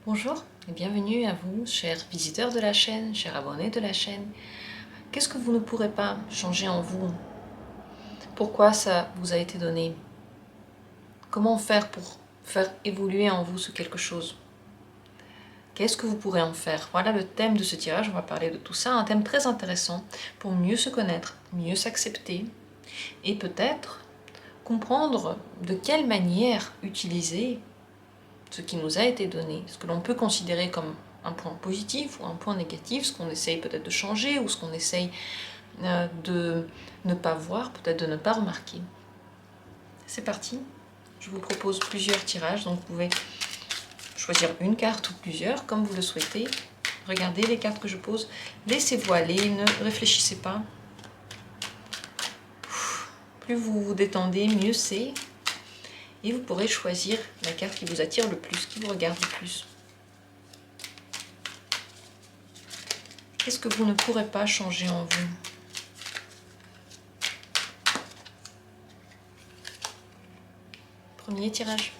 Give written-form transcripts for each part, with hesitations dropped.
Bonjour et bienvenue à vous, chers visiteurs de la chaîne, chers abonnés de la chaîne. Qu'est-ce que vous ne pourrez pas changer en vous? Pourquoi ça vous a été donné? Comment faire pour faire évoluer en vous ce quelque chose? Qu'est-ce que vous pourrez en faire? Voilà le thème de ce tirage, on va parler de tout ça, un thème très intéressant pour mieux se connaître, mieux s'accepter et peut-être comprendre de quelle manière utiliser ce qui nous a été donné, ce que l'on peut considérer comme un point positif ou un point négatif, ce qu'on essaye peut-être de changer ou ce qu'on essaye de ne pas voir, peut-être de ne pas remarquer. C'est parti, je vous propose plusieurs tirages, donc vous pouvez choisir une carte ou plusieurs, comme vous le souhaitez. Regardez les cartes que je pose, laissez-vous aller, ne réfléchissez pas. Plus vous vous détendez, mieux c'est. Et vous pourrez choisir la carte qui vous attire le plus, qui vous regarde le plus. Qu'est-ce que vous ne pourrez pas changer en vous? Premier tirage.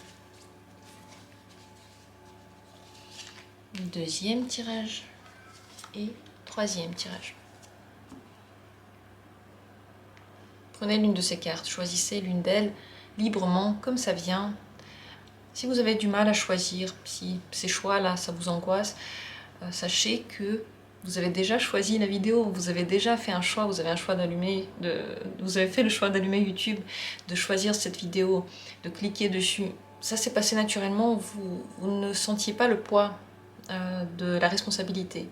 Deuxième tirage. Et troisième tirage. Prenez l'une de ces cartes, choisissez l'une d'elles librement, comme ça vient. Si vous avez du mal à choisir, si ces choix-là, ça vous angoisse, sachez que vous avez déjà choisi la vidéo, vous avez déjà fait un choix, vous avez un choix d'allumer, vous avez fait le choix d'allumer YouTube, de choisir cette vidéo, de cliquer dessus. Ça s'est passé naturellement, vous ne sentiez pas le poids de la responsabilité.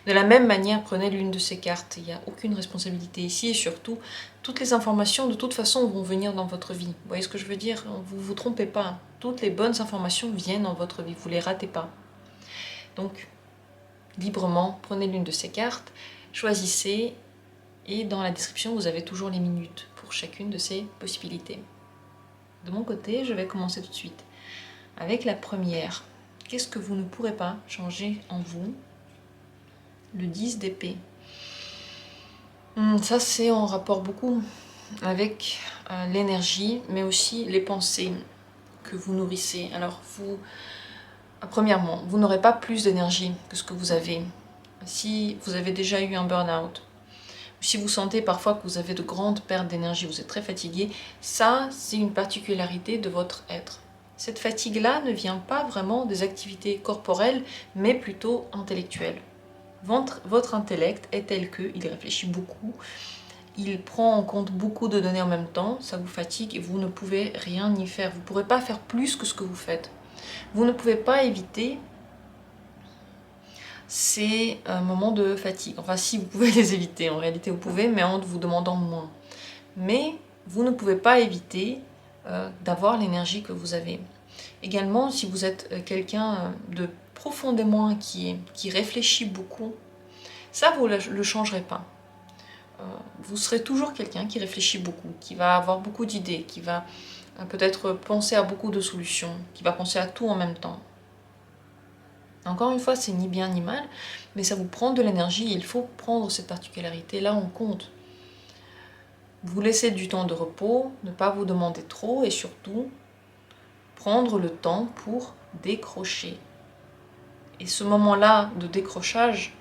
De la même manière, prenez l'une de ces cartes, il n'y a aucune responsabilité ici et surtout, toutes les informations de toute façon vont venir dans votre vie. Vous voyez ce que je veux dire? Vous ne vous trompez pas, toutes les bonnes informations viennent dans votre vie, vous ne les ratez pas. Donc, librement, prenez l'une de ces cartes, choisissez et dans la description, vous avez toujours les minutes pour chacune de ces possibilités. De mon côté, je vais commencer tout de suite avec la première. Qu'est-ce que vous ne pourrez pas changer en vous? Le 10 d'épée. Ça, c'est en rapport beaucoup avec l'énergie, mais aussi les pensées que vous nourrissez. Alors, premièrement, vous n'aurez pas plus d'énergie que ce que vous avez. Si vous avez déjà eu un burn-out, si vous sentez parfois que vous avez de grandes pertes d'énergie, vous êtes très fatigué, ça, c'est une particularité de votre être. Cette fatigue-là ne vient pas vraiment des activités corporelles, mais plutôt intellectuelles. Votre intellect est tel qu'il réfléchit beaucoup, il prend en compte beaucoup de données en même temps, ça vous fatigue et vous ne pouvez rien y faire. Vous ne pourrez pas faire plus que ce que vous faites. Vous ne pouvez pas éviter ces moments de fatigue. Enfin, si vous pouvez les éviter, en réalité vous pouvez, mais en vous demandant moins. Mais vous ne pouvez pas éviter d'avoir l'énergie que vous avez. Également, si vous êtes quelqu'un de profondément qui réfléchit beaucoup, ça vous ne le changerez pas. Vous serez toujours quelqu'un qui réfléchit beaucoup, qui va avoir beaucoup d'idées, qui va peut-être penser à beaucoup de solutions, qui va penser à tout en même temps. Encore une fois, c'est ni bien ni mal, mais ça vous prend de l'énergie et il faut prendre cette particularité-là en compte. Vous laissez du temps de repos, ne pas vous demander trop et surtout prendre le temps pour décrocher. Et ce moment-là de décrochage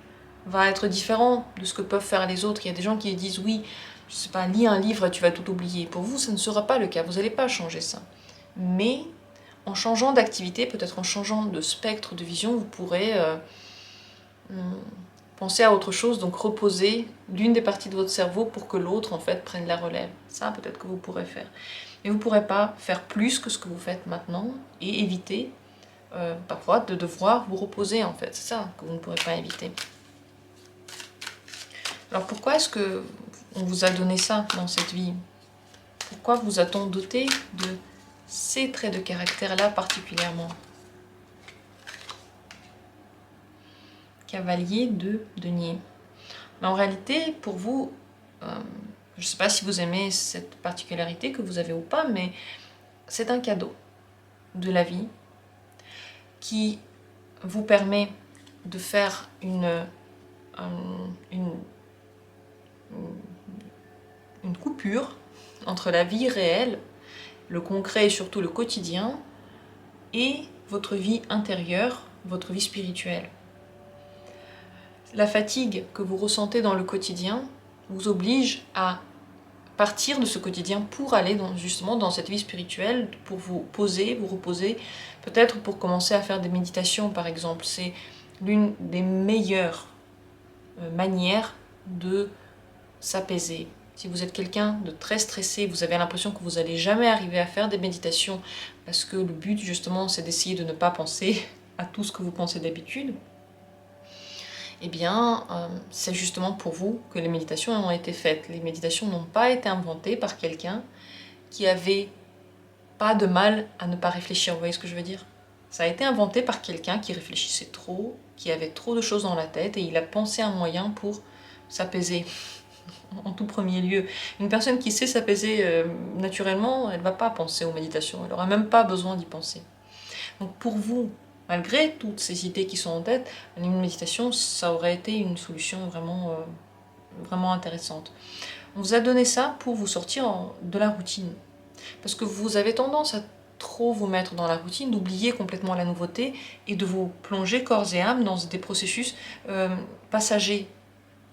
va être différent de ce que peuvent faire les autres. Il y a des gens qui disent oui, je sais pas, lis un livre et tu vas tout oublier. Pour vous, ça ne sera pas le cas, vous n'allez pas changer ça. Mais en changeant d'activité, peut-être en changeant de spectre de vision, vous pourrez penser à autre chose, donc reposer l'une des parties de votre cerveau pour que l'autre en fait prenne la relève. Ça peut-être que vous pourrez faire. Mais vous ne pourrez pas faire plus que ce que vous faites maintenant et éviter parfois de devoir vous reposer en fait. C'est ça que vous ne pourrez pas éviter. Alors pourquoi est-ce que on vous a donné ça dans cette vie? Pourquoi vous a-t-on doté de ces traits de caractère-là particulièrement? Cavalier de denier. Mais en réalité, pour vous, je ne sais pas si vous aimez cette particularité que vous avez ou pas, mais c'est un cadeau de la vie qui vous permet de faire une coupure entre la vie réelle, le concret et surtout le quotidien, et votre vie intérieure, votre vie spirituelle. La fatigue que vous ressentez dans le quotidien vous oblige à partir de ce quotidien pour aller justement dans cette vie spirituelle, pour vous poser, vous reposer, peut-être pour commencer à faire des méditations par exemple. C'est l'une des meilleures manières de s'apaiser. Si vous êtes quelqu'un de très stressé, vous avez l'impression que vous n'allez jamais arriver à faire des méditations parce que le but justement c'est d'essayer de ne pas penser à tout ce que vous pensez d'habitude, eh bien, c'est justement pour vous que les méditations ont été faites. Les méditations n'ont pas été inventées par quelqu'un qui avait pas de mal à ne pas réfléchir. Vous voyez ce que je veux dire? Ça a été inventé par quelqu'un qui réfléchissait trop, qui avait trop de choses dans la tête, et il a pensé un moyen pour s'apaiser. En tout premier lieu, une personne qui sait s'apaiser naturellement, elle ne va pas penser aux méditations, elle n'aura même pas besoin d'y penser. Donc pour vous, malgré toutes ces idées qui sont en tête, une méditation, ça aurait été une solution vraiment intéressante. On vous a donné ça pour vous sortir de la routine. Parce que vous avez tendance à trop vous mettre dans la routine, d'oublier complètement la nouveauté et de vous plonger corps et âme dans des processus passagers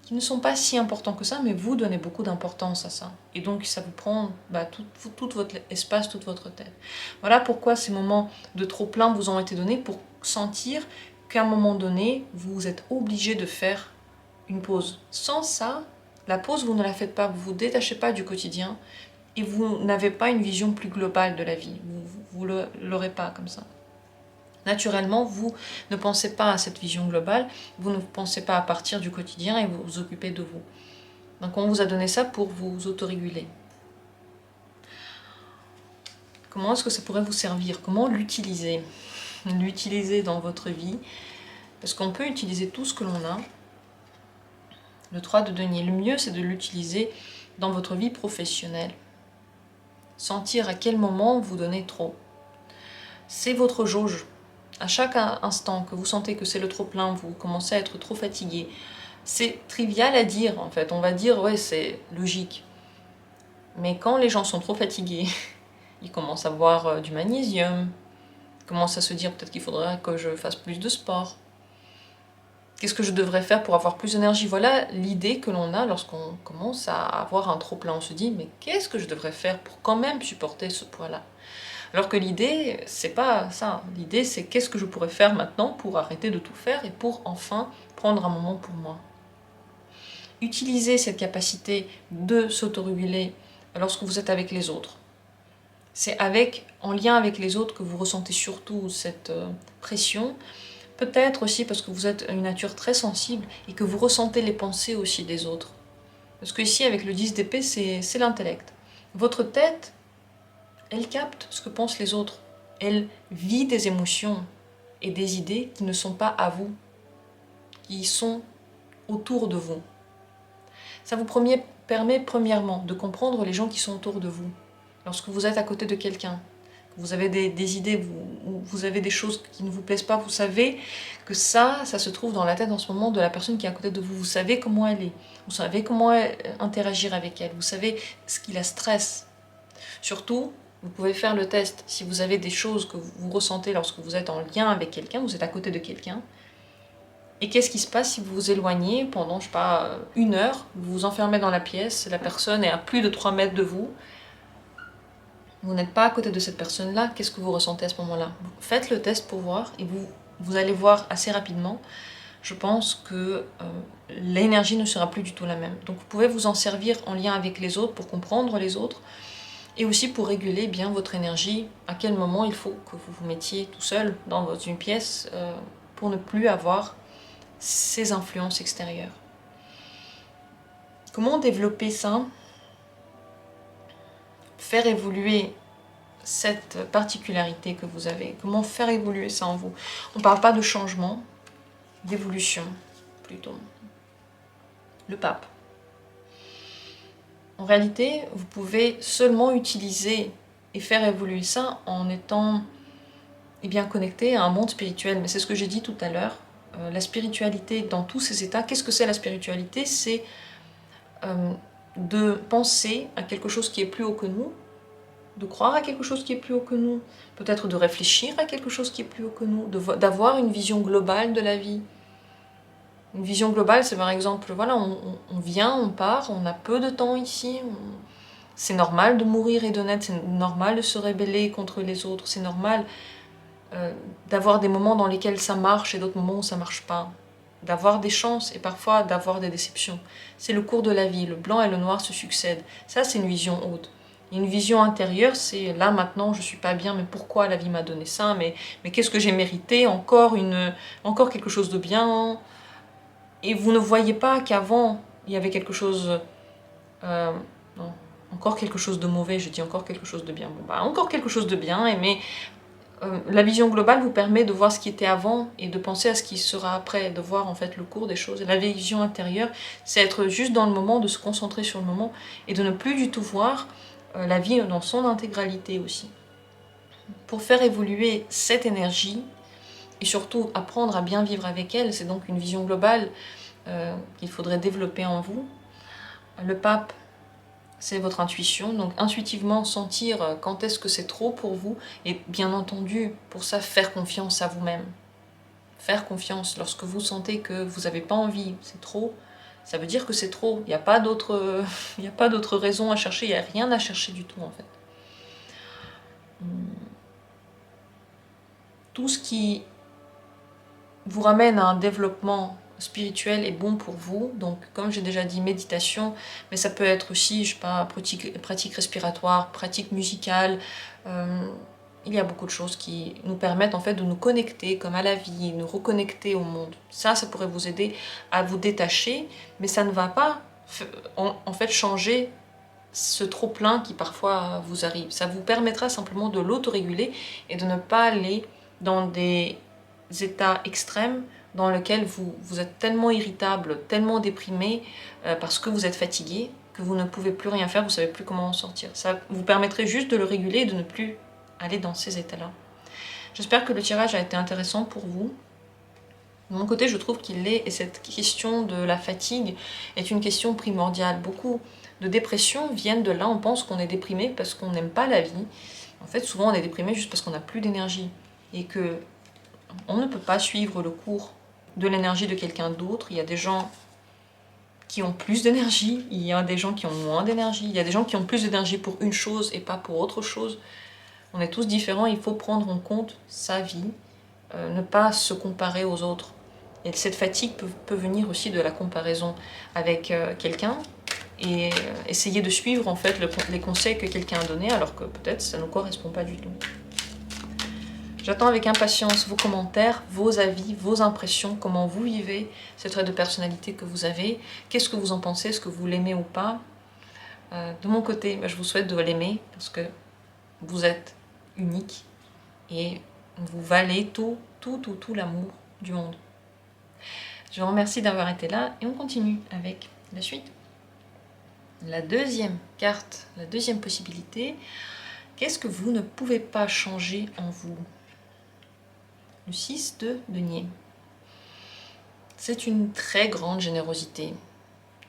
qui ne sont pas si importants que ça, mais vous donnez beaucoup d'importance à ça. Et donc ça vous prend tout votre espace, toute votre tête. Voilà pourquoi ces moments de trop-plein vous ont été donnés, pour sentir qu'à un moment donné, vous êtes obligé de faire une pause. Sans ça, la pause, vous ne la faites pas, vous ne vous détachez pas du quotidien, et vous n'avez pas une vision plus globale de la vie. Vous ne l'aurez pas comme ça. Naturellement, vous ne pensez pas à cette vision globale, vous ne pensez pas à partir du quotidien et vous vous occupez de vous. Donc on vous a donné ça pour vous autoréguler. Comment est-ce que ça pourrait vous servir? Comment l'utiliser? L'utiliser dans votre vie, parce qu'on peut utiliser tout ce que l'on a. Le 3 de denier, le mieux c'est de l'utiliser dans votre vie professionnelle. Sentir à quel moment vous donnez trop. C'est votre jauge. À chaque instant que vous sentez que c'est le trop plein, vous commencez à être trop fatigué. C'est trivial à dire en fait, on va dire ouais c'est logique. Mais quand les gens sont trop fatigués, ils commencent à boire du magnésium, ils commencent à se dire peut-être qu'il faudrait que je fasse plus de sport. Qu'est-ce que je devrais faire pour avoir plus d'énergie? Voilà l'idée que l'on a lorsqu'on commence à avoir un trop plein. On se dit mais qu'est-ce que je devrais faire pour quand même supporter ce poids-là? Alors que l'idée, c'est pas ça. L'idée, c'est qu'est-ce que je pourrais faire maintenant pour arrêter de tout faire et pour enfin prendre un moment pour moi. Utilisez cette capacité de s'autoréguler lorsque vous êtes avec les autres. C'est en lien avec les autres que vous ressentez surtout cette pression. Peut-être aussi parce que vous êtes une nature très sensible et que vous ressentez les pensées aussi des autres. Parce que ici, avec le 10 d'épée, c'est l'intellect. Votre tête, elle capte ce que pensent les autres. Elle vit des émotions et des idées qui ne sont pas à vous, qui sont autour de vous. Ça vous permet premièrement de comprendre les gens qui sont autour de vous. Lorsque vous êtes à côté de quelqu'un, vous avez des idées, vous avez des choses qui ne vous plaisent pas, vous savez que ça se trouve dans la tête en ce moment de la personne qui est à côté de vous. Vous savez comment elle est, vous savez comment interagir avec elle, vous savez ce qui la stresse. Surtout, vous pouvez faire le test. Si vous avez des choses que vous ressentez lorsque vous êtes en lien avec quelqu'un, vous êtes à côté de quelqu'un, et qu'est-ce qui se passe si vous vous éloignez pendant, je sais pas, 1 heure, vous vous enfermez dans la pièce, la personne est à plus de 3 mètres de vous, vous n'êtes pas à côté de cette personne-là, qu'est-ce que vous ressentez à ce moment-là? Faites le test pour voir, et vous allez voir assez rapidement, je pense que l'énergie ne sera plus du tout la même. Donc vous pouvez vous en servir en lien avec les autres pour comprendre les autres, et aussi pour réguler bien votre énergie, à quel moment il faut que vous vous mettiez tout seul dans une pièce pour ne plus avoir ces influences extérieures. Comment développer ça? Faire évoluer cette particularité que vous avez. Comment faire évoluer ça en vous? On ne parle pas de changement, d'évolution plutôt. Le pape. En réalité, vous pouvez seulement utiliser et faire évoluer ça en étant bien connecté à un monde spirituel. Mais c'est ce que j'ai dit tout à l'heure. La spiritualité dans tous ses états. Qu'est-ce que c'est la spiritualité? C'est de penser à quelque chose qui est plus haut que nous de croire à quelque chose qui est plus haut que nous, peut-être de réfléchir à quelque chose qui est plus haut que nous, d'avoir une vision globale de la vie. Une vision globale, c'est par exemple, voilà, on vient, on part, on a peu de temps ici, c'est normal de mourir et de naître, c'est normal de se rebeller contre les autres, c'est normal d'avoir des moments dans lesquels ça marche et d'autres moments où ça marche pas, d'avoir des chances et parfois d'avoir des déceptions. C'est le cours de la vie, le blanc et le noir se succèdent. Ça, c'est une vision haute. Une vision intérieure, c'est là maintenant je suis pas bien, mais pourquoi la vie m'a donné ça, mais qu'est-ce que j'ai mérité, encore quelque chose de bien. Et vous ne voyez pas qu'avant il y avait quelque chose, non, encore quelque chose de mauvais, je dis encore quelque chose de bien. Bon, bah, encore quelque chose de bien, mais la vision globale vous permet de voir ce qui était avant et de penser à ce qui sera après, de voir en fait le cours des choses. Et la vision intérieure, c'est être juste dans le moment, de se concentrer sur le moment et de ne plus du tout voir la vie dans son intégralité aussi. Pour faire évoluer cette énergie et surtout apprendre à bien vivre avec elle, c'est donc une vision globale qu'il faudrait développer en vous. Le pape, c'est votre intuition, donc intuitivement sentir quand est-ce que c'est trop pour vous, et bien entendu, pour ça, faire confiance à vous-même. Faire confiance, lorsque vous sentez que vous n'avez pas envie, c'est trop, ça veut dire que c'est trop, il n'y a pas d'autre raison à chercher, il n'y a rien à chercher du tout en fait. Tout ce qui vous ramène à un développement spirituel est bon pour vous, donc comme j'ai déjà dit, méditation, mais ça peut être aussi, je sais pas, pratique respiratoire, pratique musicale, il y a beaucoup de choses qui nous permettent en fait de nous connecter comme à la vie, nous reconnecter au monde. Ça pourrait vous aider à vous détacher, mais ça ne va pas en fait changer ce trop-plein qui parfois vous arrive. Ça vous permettra simplement de l'autoréguler et de ne pas aller dans des états extrêmes dans lesquels vous êtes tellement irritable, tellement déprimé parce que vous êtes fatigué, que vous ne pouvez plus rien faire, vous ne savez plus comment en sortir. Ça vous permettrait juste de le réguler et de ne plus aller dans ces états-là. J'espère que le tirage a été intéressant pour vous. De mon côté, je trouve qu'il l'est, et cette question de la fatigue est une question primordiale. Beaucoup de dépressions viennent de là, on pense qu'on est déprimé parce qu'on n'aime pas la vie. En fait, souvent on est déprimé juste parce qu'on n'a plus d'énergie, et que on ne peut pas suivre le cours de l'énergie de quelqu'un d'autre. Il y a des gens qui ont plus d'énergie, il y a des gens qui ont moins d'énergie, il y a des gens qui ont plus d'énergie pour une chose et pas pour autre chose. On est tous différents, il faut prendre en compte sa vie, ne pas se comparer aux autres. Et cette fatigue peut venir aussi de la comparaison avec quelqu'un et essayer de suivre en fait les conseils que quelqu'un a donnés alors que peut-être ça ne correspond pas du tout. J'attends avec impatience vos commentaires, vos avis, vos impressions, comment vous vivez ce trait de personnalité que vous avez, qu'est-ce que vous en pensez, est-ce que vous l'aimez ou pas. De mon côté, je vous souhaite de l'aimer parce que vous êtes unique et vous valez tout l'amour du monde. Je vous remercie d'avoir été là et on continue avec la suite. La deuxième carte, la deuxième possibilité, qu'est-ce que vous ne pouvez pas changer en vous? Le 6 de denier. C'est une très grande générosité.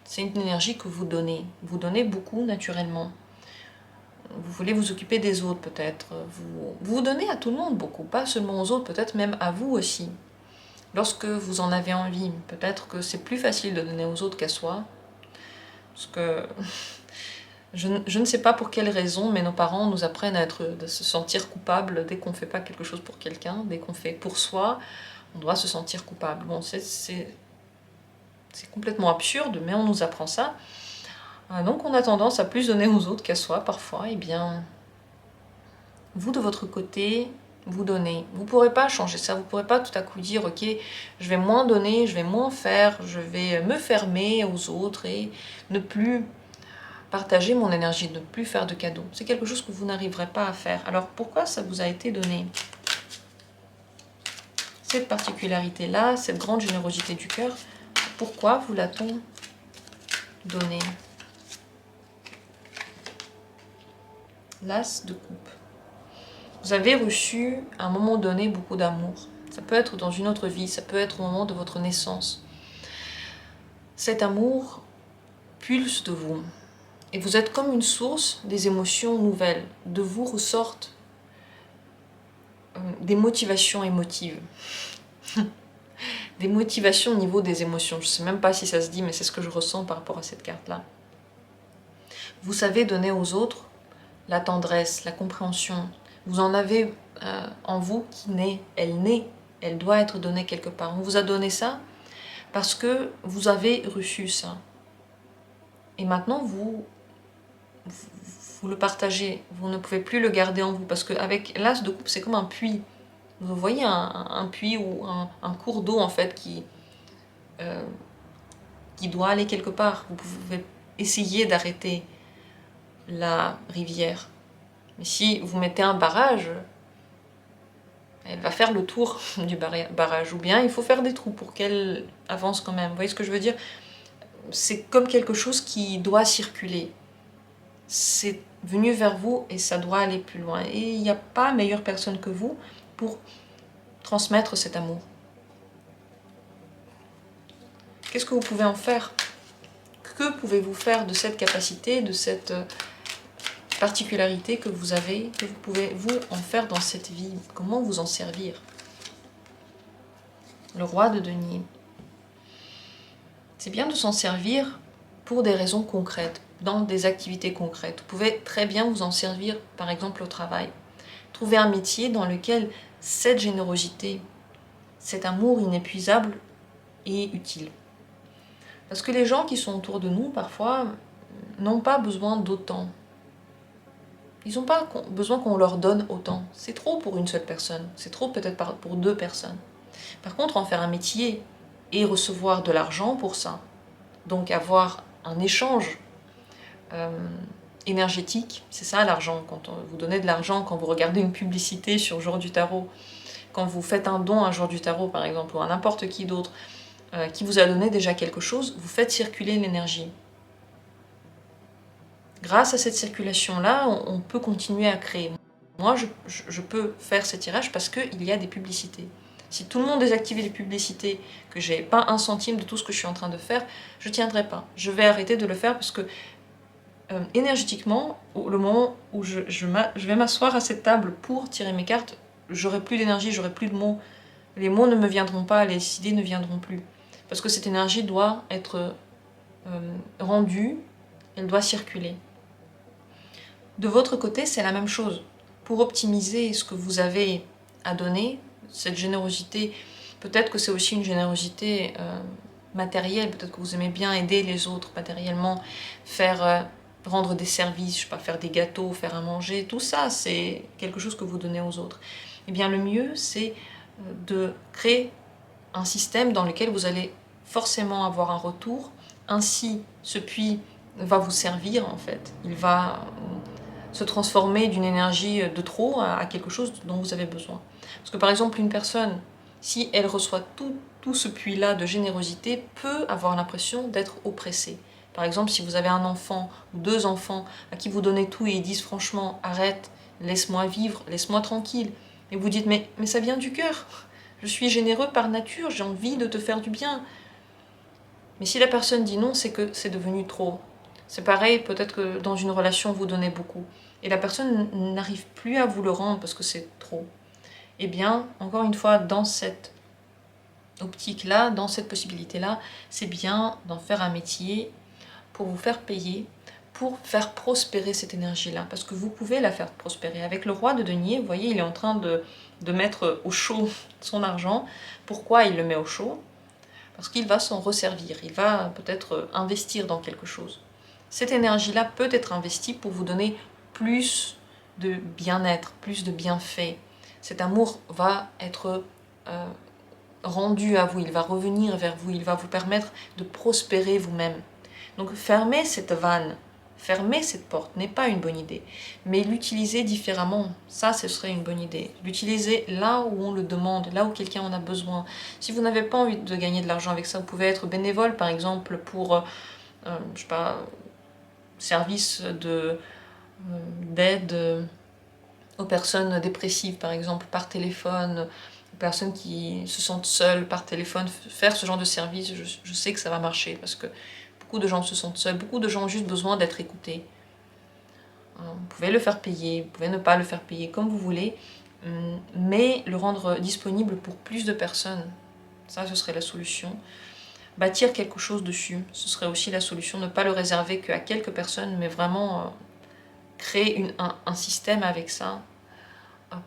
C'est une énergie que vous donnez. Vous donnez beaucoup naturellement. Vous voulez vous occuper des autres peut-être. Vous donnez à tout le monde beaucoup, pas seulement aux autres, peut-être même à vous aussi. Lorsque vous en avez envie, peut-être que c'est plus facile de donner aux autres qu'à soi. Parce que je ne sais pas pour quelle raison, mais nos parents nous apprennent à se sentir coupable dès qu'on ne fait pas quelque chose pour quelqu'un, dès qu'on fait pour soi, on doit se sentir coupable. Bon, c'est complètement absurde, mais on nous apprend ça. Donc on a tendance à plus donner aux autres qu'à soi parfois. Eh bien, vous de votre côté, vous donnez. Vous ne pourrez pas changer ça, vous ne pourrez pas tout à coup dire « Ok, je vais moins donner, je vais moins faire, je vais me fermer aux autres et ne plus partager mon énergie, ne plus faire de cadeaux. » C'est quelque chose que vous n'arriverez pas à faire. Alors pourquoi ça vous a été donné? Cette particularité-là, cette grande générosité du cœur, pourquoi vous l'a-t-on donnée? L'As de coupe. Vous avez reçu à un moment donné beaucoup d'amour. Ça peut être dans une autre vie, ça peut être au moment de votre naissance. Cet amour pulse de vous. Et vous êtes comme une source des émotions nouvelles. De vous ressortent des motivations émotives. Des motivations au niveau des émotions. Je ne sais même pas si ça se dit, mais c'est ce que je ressens par rapport à cette carte-là. Vous savez donner aux autres la tendresse, la compréhension. Vous en avez en vous qui naît, elle doit être donnée quelque part. On vous a donné ça parce que vous avez reçu ça. Et maintenant, vous le partagez. Vous ne pouvez plus le garder en vous parce qu'avec l'as de coupe, c'est comme un puits. Vous voyez un puits ou un cours d'eau en fait qui doit aller quelque part. Vous pouvez essayer d'arrêter la rivière. Mais si vous mettez un barrage, elle va faire le tour du barrage. Ou bien il faut faire des trous pour qu'elle avance quand même. Vous voyez ce que je veux dire? C'est comme quelque chose qui doit circuler. C'est venu vers vous et ça doit aller plus loin. Et il n'y a pas meilleure personne que vous pour transmettre cet amour. Qu'est-ce que vous pouvez en faire? Que pouvez-vous faire de cette capacité, de cette particularité que vous avez, que vous pouvez vous en faire dans cette vie? Comment vous en servir? Le roi de denier. C'est bien de s'en servir pour des raisons concrètes, dans des activités concrètes. Vous pouvez très bien vous en servir, par exemple, au travail. Trouver un métier dans lequel cette générosité, cet amour inépuisable est utile. Parce que les gens qui sont autour de nous, parfois, n'ont pas besoin d'autant. Ils n'ont pas besoin qu'on leur donne autant. C'est trop pour une seule personne. C'est trop peut-être pour 2 personnes. Par contre, en faire un métier et recevoir de l'argent pour ça, donc avoir un échange énergétique, c'est ça l'argent. Quand vous donnez de l'argent, quand vous regardez une publicité sur Jour du Tarot, quand vous faites un don à Jour du Tarot par exemple, ou à n'importe qui d'autre, qui vous a donné déjà quelque chose, vous faites circuler l'énergie. Grâce à cette circulation-là, on peut continuer à créer. Moi, je peux faire ces tirages parce qu'il y a des publicités. Si tout le monde désactivait les publicités, que j'ai pas un centime de tout ce que je suis en train de faire, je tiendrai pas. Je vais arrêter de le faire parce que énergétiquement, le moment où je vais m'asseoir à cette table pour tirer mes cartes, j'aurai plus d'énergie, j'aurai plus de mots. Les mots ne me viendront pas, les idées ne viendront plus. Parce que cette énergie doit être rendue, elle doit circuler. De votre côté, c'est la même chose. Pour optimiser ce que vous avez à donner, cette générosité, peut-être que c'est aussi une générosité matérielle, peut-être que vous aimez bien aider les autres matériellement, rendre des services, je sais pas, faire des gâteaux, faire à manger, tout ça, c'est quelque chose que vous donnez aux autres. Eh bien, le mieux, c'est de créer un système dans lequel vous allez forcément avoir un retour. Ainsi, ce puits va vous servir, en fait. Il va se transformer d'une énergie de trop à quelque chose dont vous avez besoin. Parce que par exemple, une personne, si elle reçoit tout ce puits-là de générosité, peut avoir l'impression d'être oppressée. Par exemple, si vous avez un enfant ou 2 enfants à qui vous donnez tout et ils disent franchement, arrête, laisse-moi vivre, laisse-moi tranquille. Et vous dites, mais ça vient du cœur. Je suis généreux par nature, j'ai envie de te faire du bien. Mais si la personne dit non, c'est que c'est devenu trop. C'est pareil, peut-être que dans une relation, vous donnez beaucoup. Et la personne n'arrive plus à vous le rendre parce que c'est trop. Eh bien, encore une fois, dans cette optique-là, dans cette possibilité-là, c'est bien d'en faire un métier pour vous faire payer, pour faire prospérer cette énergie-là. Parce que vous pouvez la faire prospérer. Avec le roi de denier, vous voyez, il est en train de mettre au chaud son argent. Pourquoi il le met au chaud? Parce qu'il va s'en resservir. Il va peut-être investir dans quelque chose. Cette énergie-là peut être investie pour vous donner plus de bien-être, plus de bienfaits. Cet amour va être rendu à vous, il va revenir vers vous, il va vous permettre de prospérer vous-même. Donc fermer cette vanne, fermer cette porte n'est pas une bonne idée, mais l'utiliser différemment, ça ce serait une bonne idée. L'utiliser là où on le demande, là où quelqu'un en a besoin. Si vous n'avez pas envie de gagner de l'argent avec ça, vous pouvez être bénévole par exemple pour, je sais pas, service d'aide aux personnes dépressives par exemple, par téléphone, aux personnes qui se sentent seules par téléphone, faire ce genre de service, je sais que ça va marcher parce que beaucoup Beaucoup de gens se sentent seuls, beaucoup de gens ont juste besoin d'être écoutés. Vous pouvez le faire payer, vous pouvez ne pas le faire payer comme vous voulez, mais le rendre disponible pour plus de personnes, ça ce serait la solution. Bâtir quelque chose dessus, ce serait aussi la solution, ne pas le réserver qu'à quelques personnes, mais vraiment créer un système avec ça,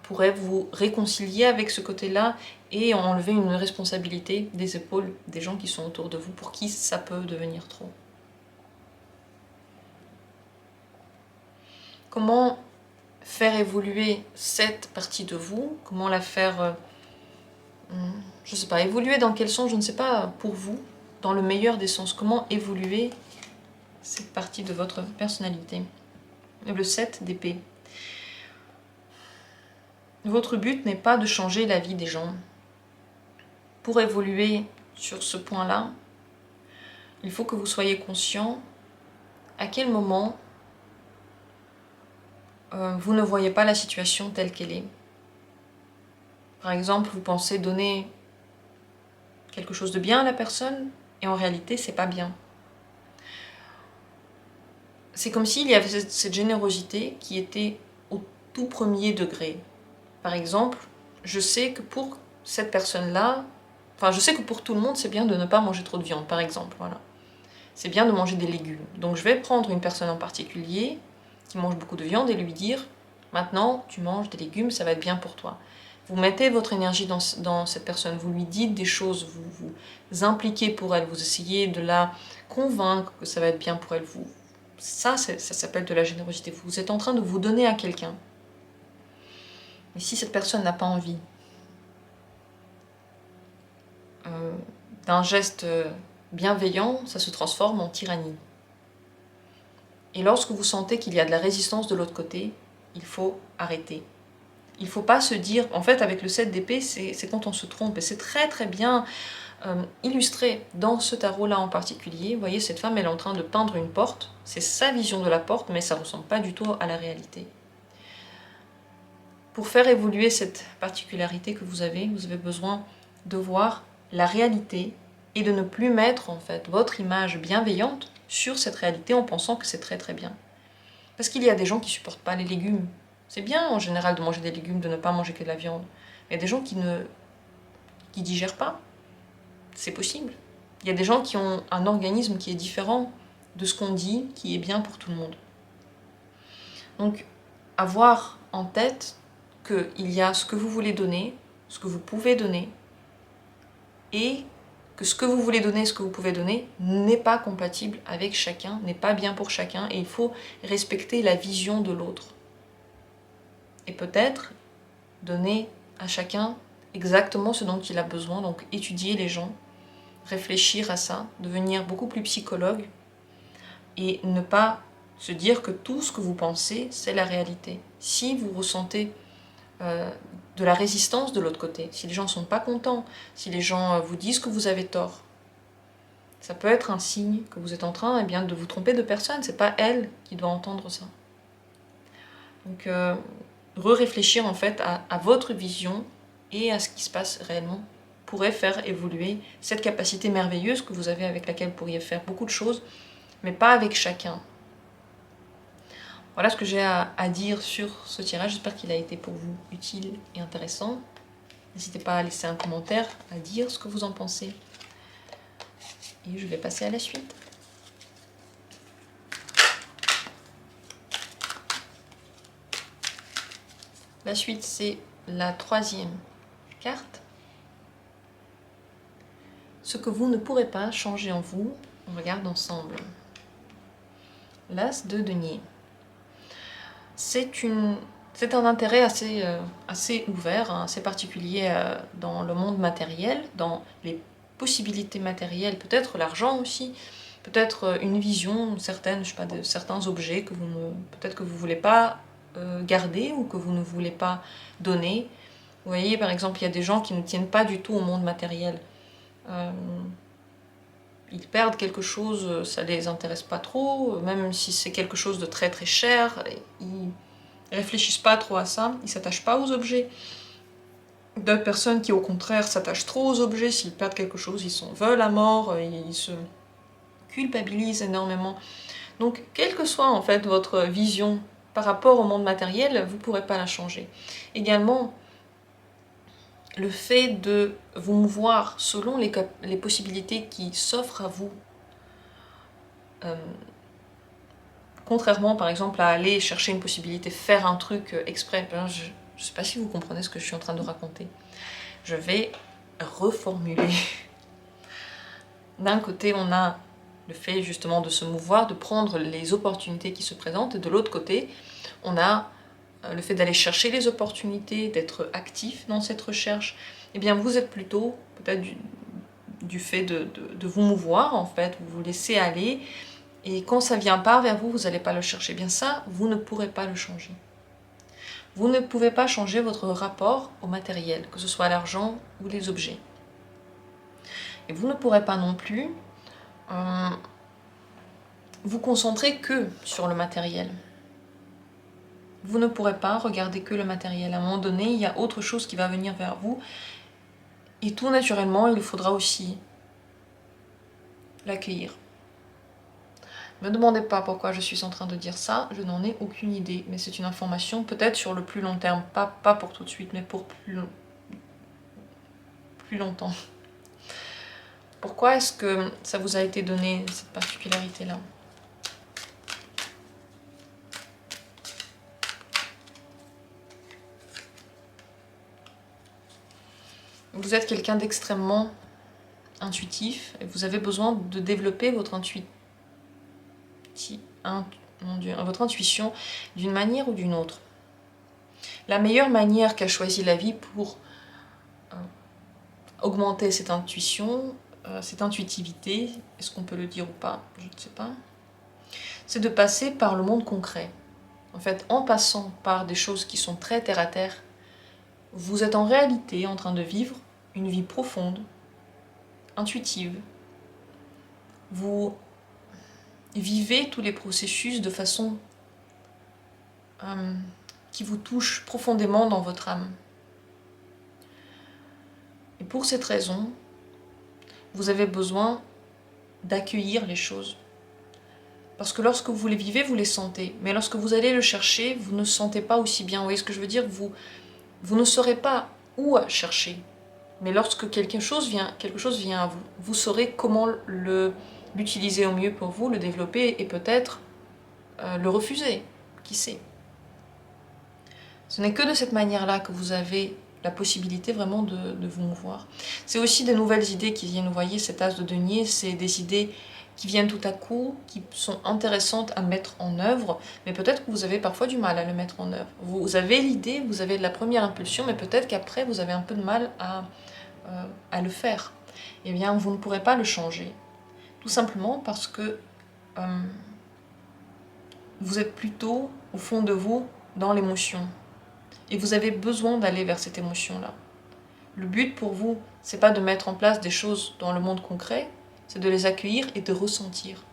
pourrait vous réconcilier avec ce côté-là et enlever une responsabilité des épaules des gens qui sont autour de vous, pour qui ça peut devenir trop. Comment faire évoluer cette partie de vous? Comment la faire, je ne sais pas, évoluer dans quel sens? Je ne sais pas, pour vous, dans le meilleur des sens. Comment évoluer cette partie de votre personnalité? Le 7 d'épée. Votre but n'est pas de changer la vie des gens. Pour évoluer sur ce point-là, il faut que vous soyez conscient à quel moment vous ne voyez pas la situation telle qu'elle est. Par exemple, vous pensez donner quelque chose de bien à la personne, et en réalité, c'est pas bien. C'est comme s'il y avait cette générosité qui était au tout premier degré. Par exemple, je sais que pour cette personne-là, enfin, je sais que pour tout le monde, c'est bien de ne pas manger trop de viande, par exemple, voilà. C'est bien de manger des légumes. Donc je vais prendre une personne en particulier qui mange beaucoup de viande et lui dire « Maintenant, tu manges des légumes, ça va être bien pour toi. » Vous mettez votre énergie dans cette personne, vous lui dites des choses, vous vous impliquez pour elle, vous essayez de la convaincre que ça va être bien pour elle. Ça s'appelle de la générosité. Vous êtes en train de vous donner à quelqu'un. Mais si cette personne n'a pas envie d'un geste bienveillant, ça se transforme en tyrannie. Et lorsque vous sentez qu'il y a de la résistance de l'autre côté, il faut arrêter. Il ne faut pas se dire, en fait avec le 7 d'épée, c'est quand on se trompe, et c'est très très bien illustré dans ce tarot-là en particulier. Vous voyez, cette femme, elle est en train de peindre une porte, c'est sa vision de la porte, mais ça ne ressemble pas du tout à la réalité. Pour faire évoluer cette particularité que vous avez besoin de voir la réalité et de ne plus mettre en fait votre image bienveillante sur cette réalité en pensant que c'est très très bien. Parce qu'il y a des gens qui ne supportent pas les légumes. C'est bien en général de manger des légumes, de ne pas manger que de la viande. Il y a des gens qui ne digèrent pas. C'est possible. Il y a des gens qui ont un organisme qui est différent de ce qu'on dit, qui est bien pour tout le monde. Donc, avoir en tête qu'il y a ce que vous voulez donner, ce que vous pouvez donner, et que ce que vous voulez donner, ce que vous pouvez donner, n'est pas compatible avec chacun, n'est pas bien pour chacun, et il faut respecter la vision de l'autre. Et peut-être donner à chacun exactement ce dont il a besoin, donc étudier les gens, réfléchir à ça, devenir beaucoup plus psychologue, et ne pas se dire que tout ce que vous pensez, c'est la réalité. Si vous ressentez de la résistance de l'autre côté, si les gens ne sont pas contents, si les gens vous disent que vous avez tort, ça peut être un signe que vous êtes en train de vous tromper de personne, c'est pas elle qui doit entendre ça. Donc, réfléchir en fait à votre vision et à ce qui se passe réellement pourrait faire évoluer cette capacité merveilleuse que vous avez, avec laquelle vous pourriez faire beaucoup de choses, mais pas avec chacun. Voilà ce que j'ai à dire sur ce tirage. J'espère qu'il a été pour vous utile et intéressant. N'hésitez pas à laisser un commentaire, à dire ce que vous en pensez. Et je vais passer à la suite. La suite, c'est la 3e carte. Ce que vous ne pourrez pas changer en vous, on regarde ensemble. L'As de denier. C'est un intérêt assez ouvert, hein, assez particulier dans le monde matériel, dans les possibilités matérielles, peut-être l'argent aussi, peut-être une vision certaine, je sais pas, de certains objets que peut-être que vous ne voulez pas garder ou que vous ne voulez pas donner. Vous voyez, par exemple, il y a des gens qui ne tiennent pas du tout au monde matériel. Ils perdent quelque chose, ça ne les intéresse pas trop, même si c'est quelque chose de très très cher, ils réfléchissent pas trop à ça, ils s'attachent pas aux objets. D'autres personnes qui au contraire s'attachent trop aux objets, s'ils perdent quelque chose, ils s'en veulent à mort, ils se culpabilise énormément. Donc, quelle que soit en fait votre vision par rapport au monde matériel, vous ne pourrez pas la changer. Également, le fait de vous mouvoir selon les possibilités qui s'offrent à vous, contrairement par exemple à aller chercher une possibilité, faire un truc exprès. Je ne sais pas si vous comprenez ce que je suis en train de raconter. Je vais reformuler. D'un côté, on a le fait justement de se mouvoir, de prendre les opportunités qui se présentent, et de l'autre côté, on a le fait d'aller chercher les opportunités, d'être actif dans cette recherche. Eh bien, vous êtes plutôt peut-être du fait de vous mouvoir, en fait, vous vous laissez aller, et quand ça vient pas vers vous, vous n'allez pas le chercher. Eh bien ça, vous ne pourrez pas le changer. Vous ne pouvez pas changer votre rapport au matériel, que ce soit l'argent ou les objets. Et vous ne pourrez pas non plus vous concentrer que sur le matériel. Vous ne pourrez pas regarder que le matériel. À un moment donné, il y a autre chose qui va venir vers vous. Et tout naturellement, il faudra aussi l'accueillir. Ne me demandez pas pourquoi je suis en train de dire ça, je n'en ai aucune idée. Mais c'est une information peut-être sur le plus long terme. Pas pour tout de suite, mais pour plus longtemps. Pourquoi est-ce que ça vous a été donné, cette particularité-là ? Vous êtes quelqu'un d'extrêmement intuitif et vous avez besoin de développer votre votre intuition d'une manière ou d'une autre. La meilleure manière qu'a choisi la vie pour augmenter cette intuition, cette intuitivité, est-ce qu'on peut le dire ou pas, je ne sais pas, c'est de passer par le monde concret. En fait, en passant par des choses qui sont très terre à terre, vous êtes en réalité en train de vivre une vie profonde, intuitive. Vous vivez tous les processus de façon qui vous touche profondément dans votre âme. Et pour cette raison, vous avez besoin d'accueillir les choses. Parce que lorsque vous les vivez, vous les sentez. Mais lorsque vous allez le chercher, vous ne sentez pas aussi bien. Vous voyez ce que je veux dire ? Vous ne saurez pas où chercher. Mais lorsque quelque chose vient à vous, vous saurez comment l'utiliser au mieux pour vous, le développer et peut-être le refuser. Qui sait ? Ce n'est que de cette manière-là que vous avez la possibilité vraiment de vous mouvoir. C'est aussi des nouvelles idées qui viennent. Vous voyez, cet as de denier, c'est des idées qui viennent tout à coup, qui sont intéressantes à mettre en œuvre, mais peut-être que vous avez parfois du mal à le mettre en œuvre. Vous avez l'idée, vous avez de la première impulsion, mais peut-être qu'après vous avez un peu de mal à le faire. Eh bien, vous ne pourrez pas le changer. Tout simplement parce que vous êtes plutôt, au fond de vous, dans l'émotion. Et vous avez besoin d'aller vers cette émotion-là. Le but pour vous, c'est pas de mettre en place des choses dans le monde concret, c'est de les accueillir et de ressentir.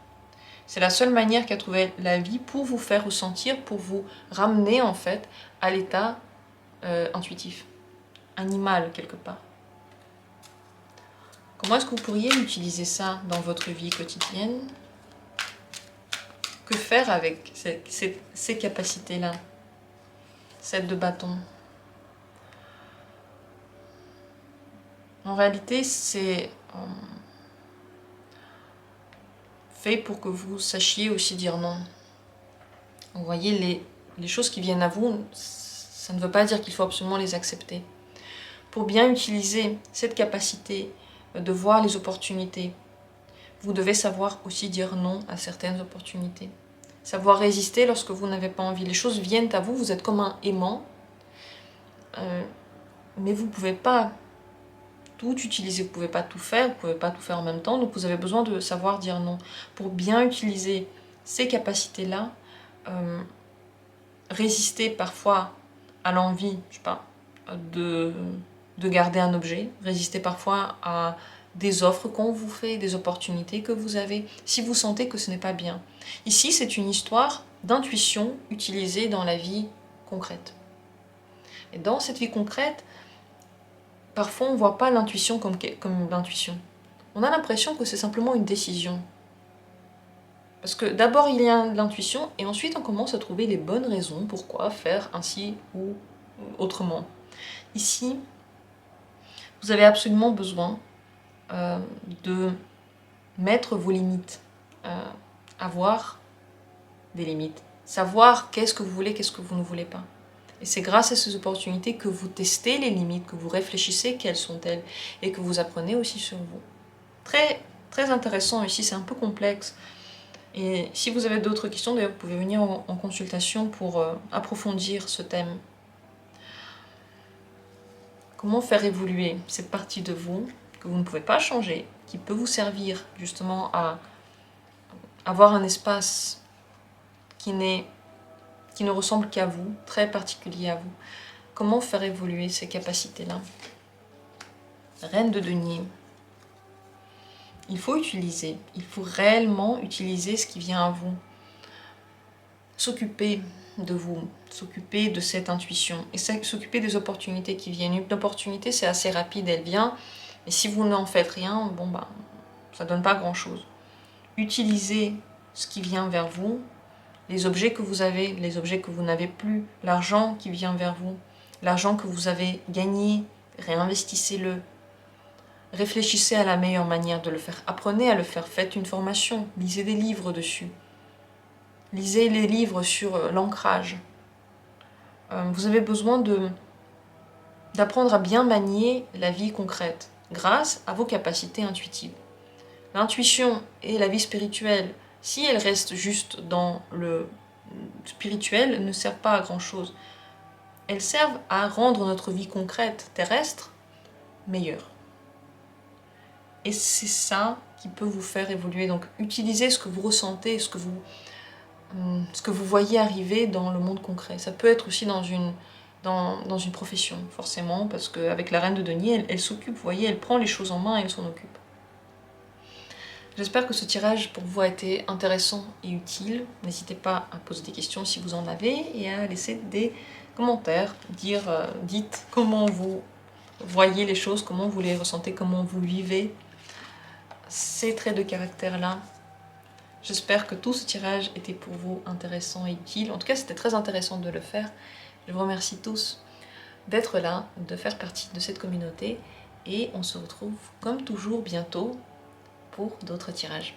C'est la seule manière qu'a trouvé la vie pour vous faire ressentir, pour vous ramener en fait à l'état intuitif, animal quelque part. Comment est-ce que vous pourriez utiliser ça dans votre vie quotidienne ? Que faire avec ces capacités-là ? 7 de bâton. En réalité, c'est fait pour que vous sachiez aussi dire non. Vous voyez, les choses qui viennent à vous, ça ne veut pas dire qu'il faut absolument les accepter. Pour bien utiliser cette capacité de voir les opportunités, vous devez savoir aussi dire non à certaines opportunités. Savoir résister lorsque vous n'avez pas envie. Les choses viennent à vous, vous êtes comme un aimant, mais vous ne pouvez pas tout utiliser, vous ne pouvez pas tout faire, vous ne pouvez pas tout faire en même temps, donc vous avez besoin de savoir dire non. Pour bien utiliser ces capacités-là, résister parfois à l'envie, je sais pas, de garder un objet, résister parfois à des offres qu'on vous fait, des opportunités que vous avez, si vous sentez que ce n'est pas bien. Ici, c'est une histoire d'intuition utilisée dans la vie concrète. Et dans cette vie concrète, parfois on ne voit pas l'intuition comme l'intuition. On a l'impression que c'est simplement une décision. Parce que d'abord il y a l'intuition et ensuite on commence à trouver les bonnes raisons pourquoi faire ainsi ou autrement. Ici, vous avez absolument besoin de mettre vos limites, avoir des limites, savoir qu'est-ce que vous voulez, qu'est-ce que vous ne voulez pas. Et c'est grâce à ces opportunités que vous testez les limites, que vous réfléchissez quelles sont-elles et que vous apprenez aussi sur vous. Très, très intéressant ici, c'est un peu complexe. Et si vous avez d'autres questions, d'ailleurs, vous pouvez venir en consultation pour approfondir ce thème. Comment faire évoluer cette partie de vous que vous ne pouvez pas changer, qui peut vous servir justement à avoir un espace qui ne ressemble qu'à vous, très particulier à vous. Comment faire évoluer ces capacités-là? Reine de denier. Il faut réellement utiliser ce qui vient à vous. S'occuper de vous, s'occuper de cette intuition et s'occuper des opportunités qui viennent. Une opportunité, c'est assez rapide, elle vient, et si vous n'en faites rien, bon bah, ça donne pas grand-chose. Utilisez ce qui vient vers vous, les objets que vous avez, les objets que vous n'avez plus, l'argent qui vient vers vous, l'argent que vous avez gagné, réinvestissez-le. Réfléchissez à la meilleure manière de le faire. Apprenez à le faire. Faites une formation. Lisez des livres dessus. Lisez les livres sur l'ancrage. Vous avez besoin d'apprendre à bien manier la vie concrète grâce à vos capacités intuitives. L'intuition et la vie spirituelle, si elles restent juste dans le spirituel, ne servent pas à grand-chose. Elles servent à rendre notre vie concrète, terrestre, meilleure. Et c'est ça qui peut vous faire évoluer. Donc utilisez ce que vous ressentez, ce que vous voyez arriver dans le monde concret. Ça peut être aussi dans une profession, forcément, parce qu'avec la reine de denier, elle s'occupe, vous voyez, elle prend les choses en main et elle s'en occupe. J'espère que ce tirage pour vous a été intéressant et utile. N'hésitez pas à poser des questions si vous en avez et à laisser des commentaires, dites comment vous voyez les choses, comment vous les ressentez, comment vous vivez ces traits de caractère-là. J'espère que tout ce tirage était pour vous intéressant et utile. En tout cas, c'était très intéressant de le faire. Je vous remercie tous d'être là, de faire partie de cette communauté. Et on se retrouve, comme toujours, bientôt pour d'autres tirages.